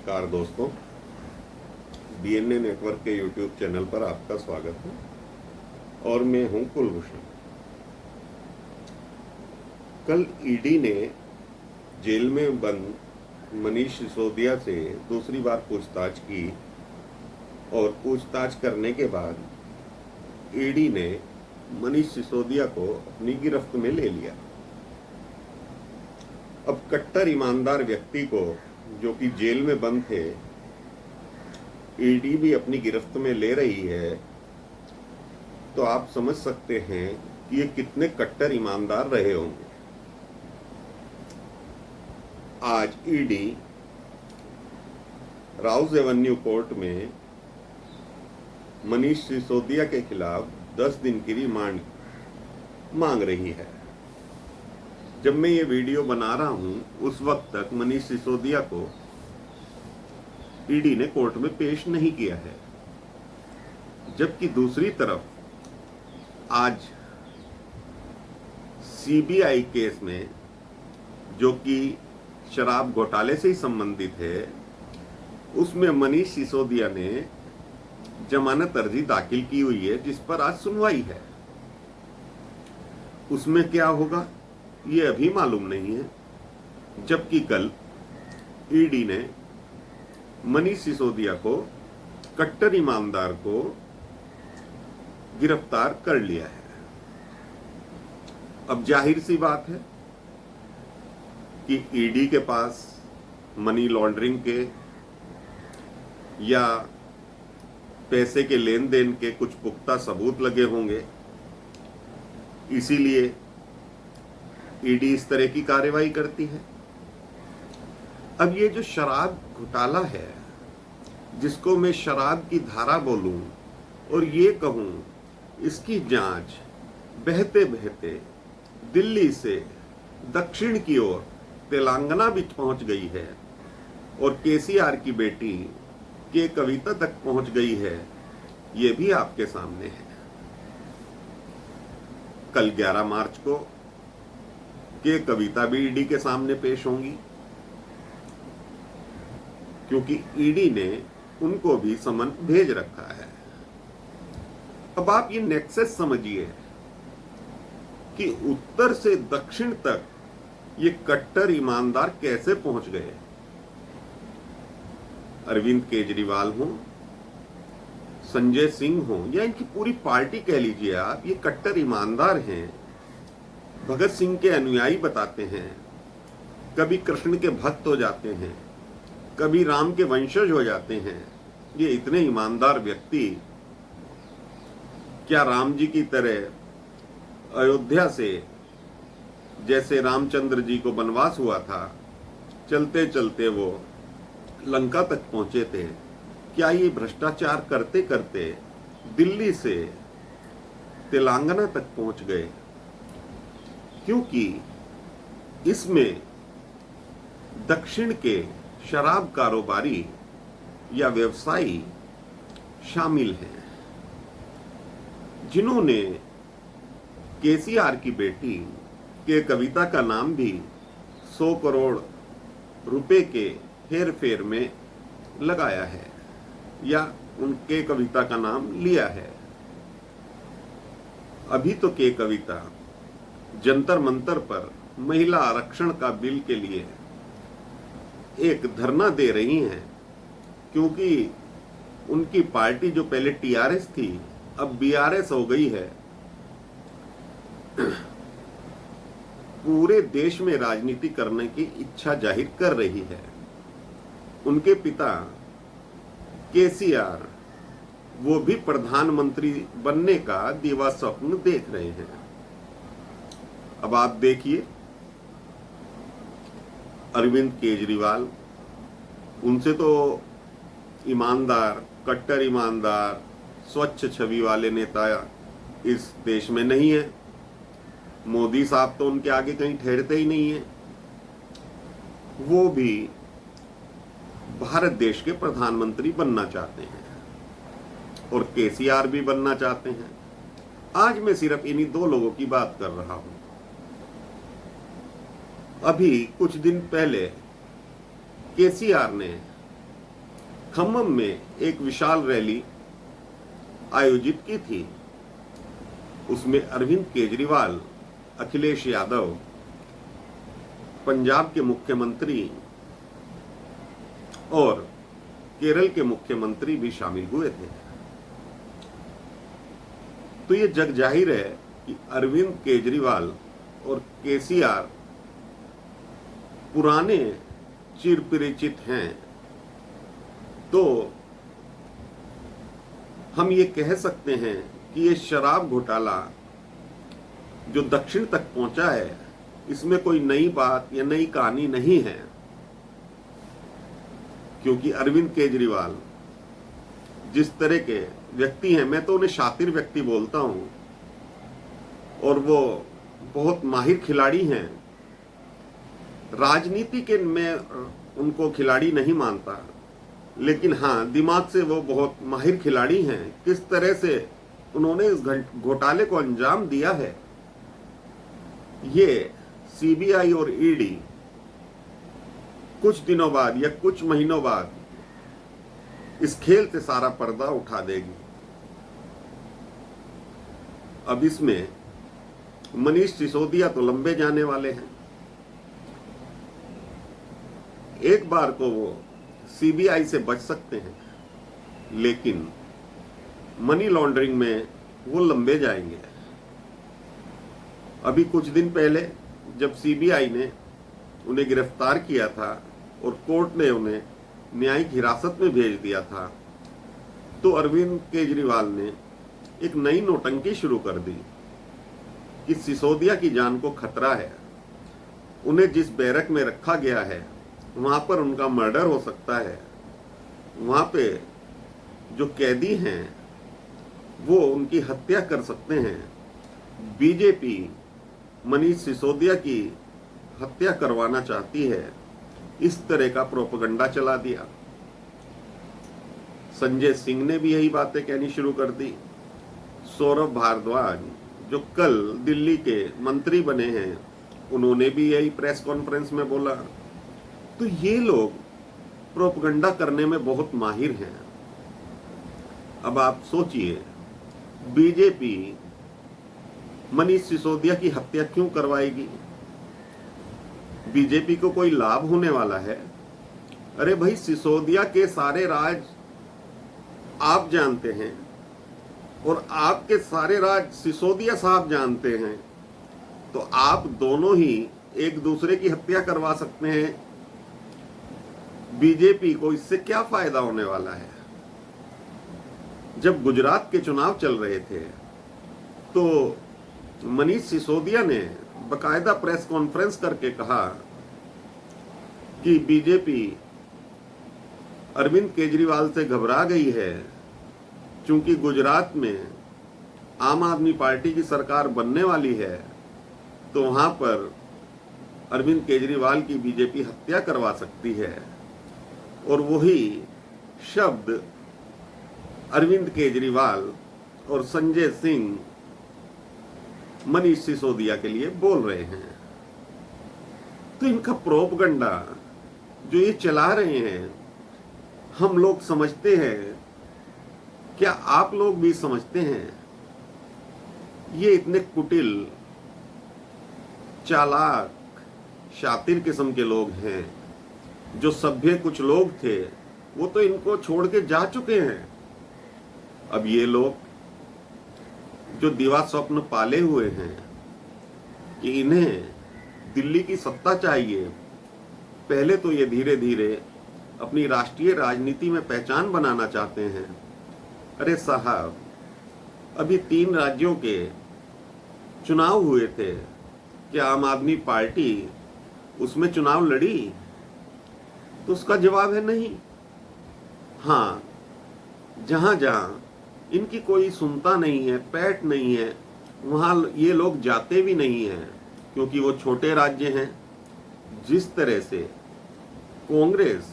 नमस्कार दोस्तों, DNA network के यूट्यूब चैनल पर आपका स्वागत है और मैं हूं कुलभूषण। कल ईडी ने जेल में बंद मनीष सिसोदिया से दूसरी बार पूछताछ की और पूछताछ करने के बाद ईडी ने मनीष सिसोदिया को अपनी गिरफ्त में ले लिया। अब कट्टर ईमानदार व्यक्ति को, जो कि जेल में बंद थे, ईडी भी अपनी गिरफ्त में ले रही है, तो आप समझ सकते हैं कि ये कितने कट्टर ईमानदार रहे होंगे। आज ईडी राउज एवेन्यू कोर्ट में मनीष सिसोदिया के खिलाफ 10 दिन की रिमांड मांग रही है। जब मैं ये वीडियो बना रहा हूं, उस वक्त तक मनीष सिसोदिया को ईडी ने कोर्ट में पेश नहीं किया है, जबकि दूसरी तरफ आज सीबीआई केस में, जो कि शराब घोटाले से ही संबंधित है, उसमें मनीष सिसोदिया ने जमानत अर्जी दाखिल की हुई है, जिस पर आज सुनवाई है। उसमें क्या होगा ये अभी मालूम नहीं है, जबकि कल ईडी ने मनीष सिसोदिया को, कट्टर ईमानदार को, गिरफ्तार कर लिया है। अब जाहिर सी बात है कि ईडी के पास मनी लॉन्ड्रिंग के या पैसे के लेन देन के कुछ पुख्ता सबूत लगे होंगे, इसीलिए ईडी इस तरह की कार्रवाई करती है। अब ये जो शराब घोटाला है, जिसको मैं शराब की धारा बोलूं और ये कहूं, इसकी जांच बहते बहते दिल्ली से दक्षिण की ओर तेलंगाना भी पहुंच गई है और केसीआर की बेटी के कविता तक पहुंच गई है, ये भी आपके सामने है। कल 11 मार्च को के कविता भी ईडी के सामने पेश होंगी, क्योंकि ईडी ने उनको भी समन भेज रखा है। अब आप ये नेक्सस समझिए कि उत्तर से दक्षिण तक ये कट्टर ईमानदार कैसे पहुंच गए। अरविंद केजरीवाल हो, संजय सिंह हो, या इनकी पूरी पार्टी कह लीजिए आप, ये कट्टर ईमानदार हैं। भगत सिंह के अनुयायी बताते हैं, कभी कृष्ण के भक्त हो जाते हैं, कभी राम के वंशज हो जाते हैं। ये इतने ईमानदार व्यक्ति क्या राम जी की तरह अयोध्या से, जैसे रामचंद्र जी को वनवास हुआ था, चलते चलते वो लंका तक पहुंचे थे, क्या ये भ्रष्टाचार करते करते दिल्ली से तेलंगाना तक पहुंच गए? क्योंकि इसमें दक्षिण के शराब कारोबारी या व्यवसायी शामिल हैं, जिन्होंने केसीआर की बेटी के कविता का नाम भी 100 करोड़ रुपए के हेर फेर में लगाया है या उनके कविता का नाम लिया है। अभी तो के कविता जंतर मंतर पर महिला आरक्षण का बिल के लिए एक धरना दे रही हैं, क्योंकि उनकी पार्टी जो पहले टीआरएस थी, अब बीआरएस हो गई है। पूरे देश में राजनीति करने की इच्छा जाहिर कर रही है। उनके पिता केसीआर, वो भी प्रधानमंत्री बनने का दिवा स्वप्न देख रहे हैं। अब आप देखिए, अरविंद केजरीवाल, उनसे तो ईमानदार, कट्टर ईमानदार, स्वच्छ छवि वाले नेता इस देश में नहीं है। मोदी साहब तो उनके आगे कहीं ठहरते ही नहीं है। वो भी भारत देश के प्रधानमंत्री बनना चाहते हैं और केसीआर भी बनना चाहते हैं। आज मैं सिर्फ इन्हीं 2 लोगों की बात कर रहा हूं। अभी कुछ दिन पहले केसीआर ने खम्मम में एक विशाल रैली आयोजित की थी। उसमें अरविंद केजरीवाल, अखिलेश यादव, पंजाब के मुख्यमंत्री और केरल के मुख्यमंत्री भी शामिल हुए थे। तो ये जग जाहिर है कि अरविंद केजरीवाल और केसीआर पुराने चिरपरिचित हैं। तो हम ये कह सकते हैं कि ये शराब घोटाला जो दक्षिण तक पहुंचा है, इसमें कोई नई बात या नई कहानी नहीं है, क्योंकि अरविंद केजरीवाल जिस तरह के व्यक्ति हैं, मैं तो उन्हें शातिर व्यक्ति बोलता हूं, और वो बहुत माहिर खिलाड़ी हैं। राजनीति के मैं उनको खिलाड़ी नहीं मानता, लेकिन हाँ, दिमाग से वो बहुत माहिर खिलाड़ी हैं। किस तरह से उन्होंने इस घोटाले को अंजाम दिया है, ये सीबीआई और ईडी कुछ दिनों बाद या कुछ महीनों बाद इस खेल से सारा पर्दा उठा देगी। अब इसमें मनीष सिसोदिया तो लंबे जाने वाले हैं। एक बार को वो सीबीआई से बच सकते हैं, लेकिन मनी लॉन्ड्रिंग में वो लंबे जाएंगे। अभी कुछ दिन पहले जब सीबीआई ने उन्हें गिरफ्तार किया था और कोर्ट ने उन्हें न्यायिक हिरासत में भेज दिया था, तो अरविंद केजरीवाल ने एक नई नौटंकी शुरू कर दी कि सिसोदिया की जान को खतरा है। उन्हें जिस बैरक में रखा गया है वहां पर उनका मर्डर हो सकता है। वहां पे जो कैदी हैं वो उनकी हत्या कर सकते हैं। बीजेपी मनीष सिसोदिया की हत्या करवाना चाहती है। इस तरह का प्रोपेगेंडा चला दिया। संजय सिंह ने भी यही बातें कहनी शुरू कर दी। सौरभ भारद्वाज जो कल दिल्ली के मंत्री बने हैं, उन्होंने भी यही प्रेस कॉन्फ्रेंस में बोला। तो ये लोग प्रोपेगेंडा करने में बहुत माहिर हैं। अब आप सोचिए, बीजेपी मनीष सिसोदिया की हत्या क्यों करवाएगी? बीजेपी को कोई लाभ होने वाला है? अरे भाई, सिसोदिया के सारे राज आप जानते हैं और आपके सारे राज सिसोदिया साहब जानते हैं, तो आप दोनों ही एक दूसरे की हत्या करवा सकते हैं। बीजेपी को इससे क्या फायदा होने वाला है? जब गुजरात के चुनाव चल रहे थे तो मनीष सिसोदिया ने बकायदा प्रेस कॉन्फ्रेंस करके कहा कि बीजेपी अरविंद केजरीवाल से घबरा गई है, क्योंकि गुजरात में आम आदमी पार्टी की सरकार बनने वाली है, तो वहां पर अरविंद केजरीवाल की बीजेपी हत्या करवा सकती है। और वही शब्द अरविंद केजरीवाल और संजय सिंह मनीष सिसोदिया के लिए बोल रहे हैं। तो इनका प्रोपेगेंडा जो ये चला रहे हैं, हम लोग समझते हैं। क्या आप लोग भी समझते हैं? ये इतने कुटिल, चालाक, शातिर किस्म के लोग हैं। जो सभ्य कुछ लोग थे वो तो इनको छोड़ के जा चुके हैं। अब ये लोग जो दिवा स्वप्न पाले हुए हैं कि इन्हें दिल्ली की सत्ता चाहिए, पहले तो ये धीरे धीरे अपनी राष्ट्रीय राजनीति में पहचान बनाना चाहते हैं। अरे साहब, अभी 3 राज्यों के चुनाव हुए थे, क्या आम आदमी पार्टी उसमें चुनाव लड़ी? तो उसका जवाब है नहीं। हाँ, जहां जहां इनकी कोई सुनता नहीं है, पैठ नहीं है, वहां ये लोग जाते भी नहीं हैं, क्योंकि वो छोटे राज्य हैं। जिस तरह से कांग्रेस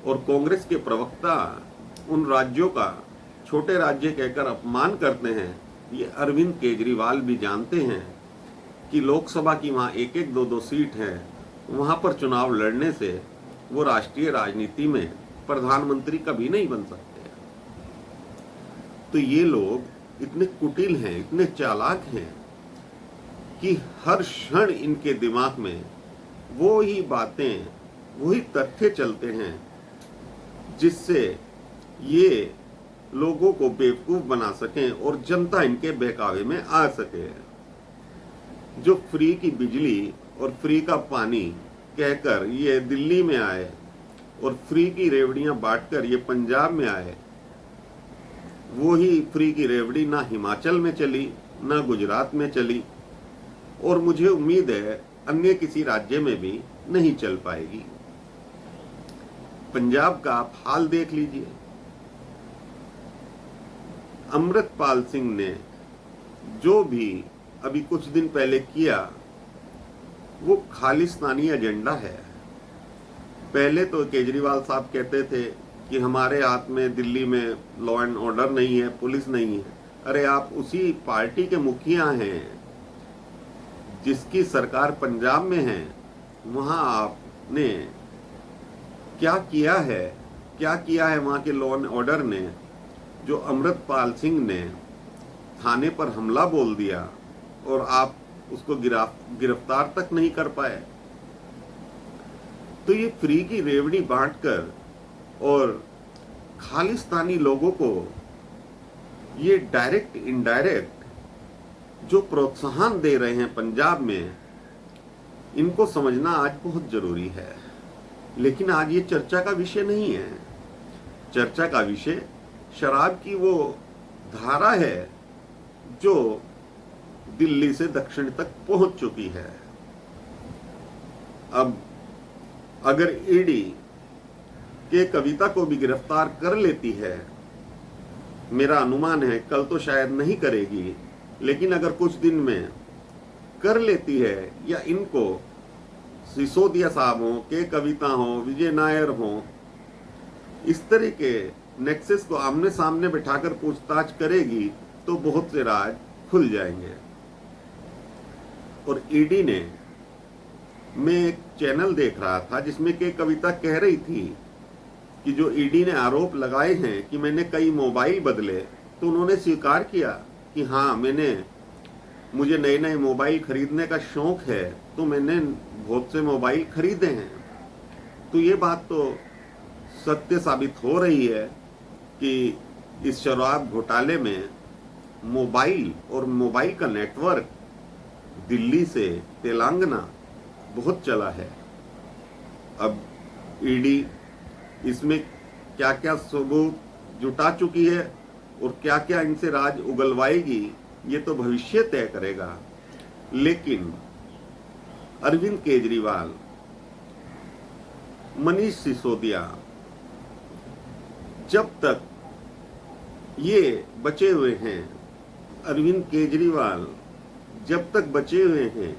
और कांग्रेस के प्रवक्ता उन राज्यों का छोटे राज्य कहकर अपमान करते हैं, ये अरविंद केजरीवाल भी जानते हैं कि लोकसभा की वहाँ 1-1, 2-2 सीट है, वहाँ पर चुनाव लड़ने से वो राष्ट्रीय राजनीति में प्रधानमंत्री कभी नहीं बन सकते। तो ये लोग इतने कुटिल हैं, इतने चालाक हैं कि हर क्षण इनके दिमाग में वो ही बातें, वही तथ्य चलते हैं जिससे ये लोगों को बेवकूफ बना सकें और जनता इनके बहकावे में आ सके। जो फ्री की बिजली और फ्री का पानी कहकर ये दिल्ली में आए और फ्री की रेवड़ियां बांटकर ये पंजाब में आए, वो ही फ्री की रेवड़ी ना हिमाचल में चली, ना गुजरात में चली, और मुझे उम्मीद है अन्य किसी राज्य में भी नहीं चल पाएगी। पंजाब का आप हाल देख लीजिए। अमृतपाल सिंह ने जो भी अभी कुछ दिन पहले किया वो खालिस्तानी एजेंडा है। पहले तो केजरीवाल साहब कहते थे कि हमारे हाथ में दिल्ली में लॉ एंड ऑर्डर नहीं है, पुलिस नहीं है। अरे आप उसी पार्टी के मुखिया हैं जिसकी सरकार पंजाब में है, वहां आपने क्या किया है, क्या किया है वहां के लॉ एंड ऑर्डर ने, जो अमृतपाल सिंह ने थाने पर हमला बोल दिया और आप उसको गिरफ्तार तक नहीं कर पाए। तो ये फ्री की रेवड़ी बांटकर और खालिस्तानी लोगों को ये डायरेक्ट इनडायरेक्ट जो प्रोत्साहन दे रहे हैं पंजाब में, इनको समझना आज बहुत जरूरी है। लेकिन आज ये चर्चा का विषय नहीं है। चर्चा का विषय शराब की वो धारा है जो दिल्ली से दक्षिण तक पहुंच चुकी है। अब अगर ईडी के कविता को भी गिरफ्तार कर लेती है, मेरा अनुमान है कल तो शायद नहीं करेगी, लेकिन अगर कुछ दिन में कर लेती है, या इनको सिसोदिया साहब हो, के कविता हो, विजय नायर हो, इस तरह के नेक्सस को आमने सामने बिठाकर पूछताछ करेगी तो बहुत से राज खुल जाएंगे। और ईडी ने, मैं एक चैनल देख रहा था जिसमें के कविता कह रही थी कि जो ईडी ने आरोप लगाए हैं कि मैंने कई मोबाइल बदले, तो उन्होंने स्वीकार किया कि हाँ, मुझे नए नए मोबाइल खरीदने का शौक है, तो मैंने बहुत से मोबाइल खरीदे हैं। तो ये बात तो सत्य साबित हो रही है कि इस शराब घोटाले में मोबाइल और मोबाइल का नेटवर्क दिल्ली से तेलंगाना बहुत चला है। अब ईडी इसमें क्या क्या सबूत जुटा चुकी है और क्या क्या इनसे राज उगलवाएगी, ये तो भविष्य तय करेगा। लेकिन अरविंद केजरीवाल, मनीष सिसोदिया, जब तक ये बचे हुए हैं, अरविंद केजरीवाल जब तक बचे हुए हैं,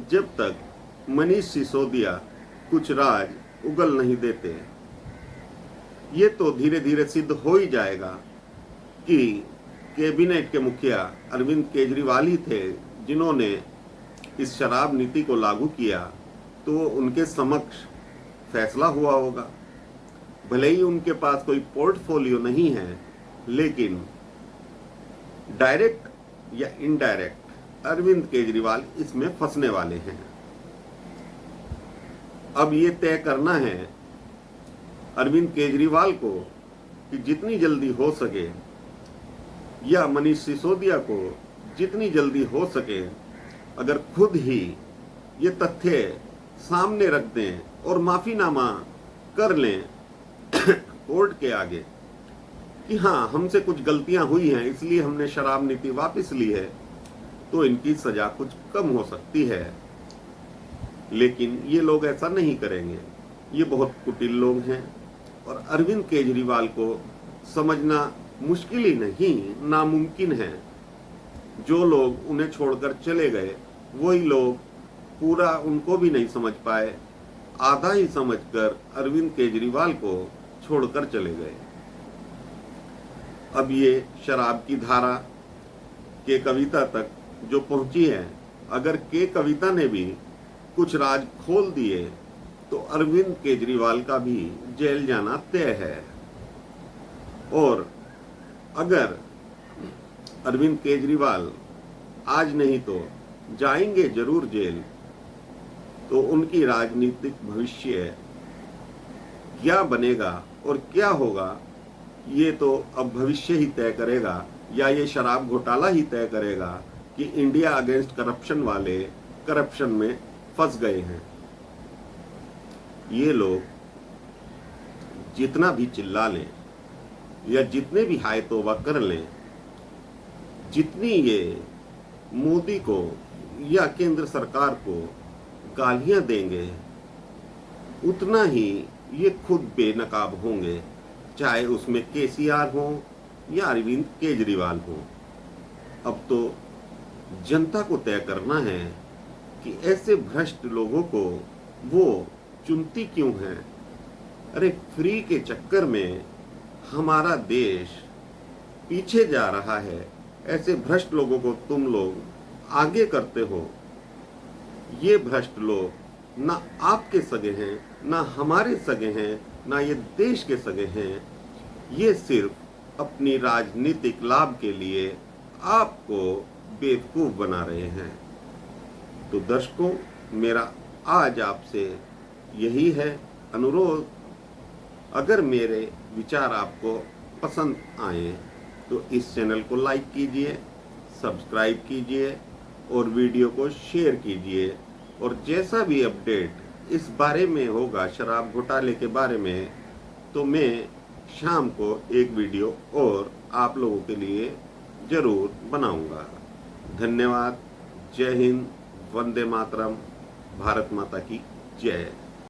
जब तक मनीष सिसोदिया कुछ राज उगल नहीं देते, ये तो धीरे धीरे सिद्ध हो ही जाएगा कि कैबिनेट के मुखिया अरविंद केजरीवाल ही थे जिन्होंने इस शराब नीति को लागू किया, तो उनके समक्ष फैसला हुआ होगा। भले ही उनके पास कोई पोर्टफोलियो नहीं है, लेकिन डायरेक्ट या इनडायरेक्ट अरविंद केजरीवाल इसमें फंसने वाले हैं। अब ये तय करना है अरविंद केजरीवाल को कि जितनी जल्दी हो सके, या मनीष सिसोदिया को जितनी जल्दी हो सके, अगर खुद ही ये तथ्य सामने रख दें और माफीनामा कर लें कोर्ट के आगे कि हाँ, हमसे कुछ गलतियां हुई हैं, इसलिए हमने शराब नीति वापस ली है, तो इनकी सजा कुछ कम हो सकती है। लेकिन ये लोग ऐसा नहीं करेंगे। ये बहुत कुटिल लोग हैं और अरविंद केजरीवाल को समझना मुश्किल ही नहीं, नामुमकिन है। जो लोग उन्हें छोड़कर चले गए, वही लोग पूरा उनको भी नहीं समझ पाए, आधा ही समझकर अरविंद केजरीवाल को छोड़कर चले गए। अब ये शराब की धारा के कविता तक जो पहुंची है, अगर के कविता ने भी कुछ राज खोल दिए तो अरविंद केजरीवाल का भी जेल जाना तय है। और अगर अरविंद केजरीवाल आज नहीं तो जाएंगे जरूर जेल, तो उनकी राजनीतिक भविष्य क्या बनेगा और क्या होगा, ये तो अब भविष्य ही तय करेगा, या ये शराब घोटाला ही तय करेगा कि इंडिया अगेंस्ट करप्शन वाले करप्शन में फंस गए हैं। ये लोग जितना भी चिल्ला लें या जितने भी हाय तौबा कर लें, जितनी ये मोदी को या केंद्र सरकार को गालियां देंगे, उतना ही ये खुद बेनकाब होंगे, चाहे उसमें केसीआर हो या अरविंद केजरीवाल हो। अब तो जनता को तय करना है कि ऐसे भ्रष्ट लोगों को वो चुनती क्यों है। अरे फ्री के चक्कर में हमारा देश पीछे जा रहा है, ऐसे भ्रष्ट लोगों को तुम लोग आगे करते हो। ये भ्रष्ट लोग ना आपके सगे हैं, ना हमारे सगे हैं, ना ये देश के सगे हैं। ये सिर्फ अपनी राजनीतिक लाभ के लिए आपको बेवकूफ बना रहे हैं। तो दर्शकों, मेरा आज आपसे यही है अनुरोध, अगर मेरे विचार आपको पसंद आए तो इस चैनल को लाइक कीजिए, सब्सक्राइब कीजिए और वीडियो को शेयर कीजिए। और जैसा भी अपडेट इस बारे में होगा, शराब घोटाले के बारे में, तो मैं शाम को एक वीडियो और आप लोगों के लिए ज़रूर बनाऊंगा। धन्यवाद। जय हिंद, वंदे मातरम, भारत माता की जय।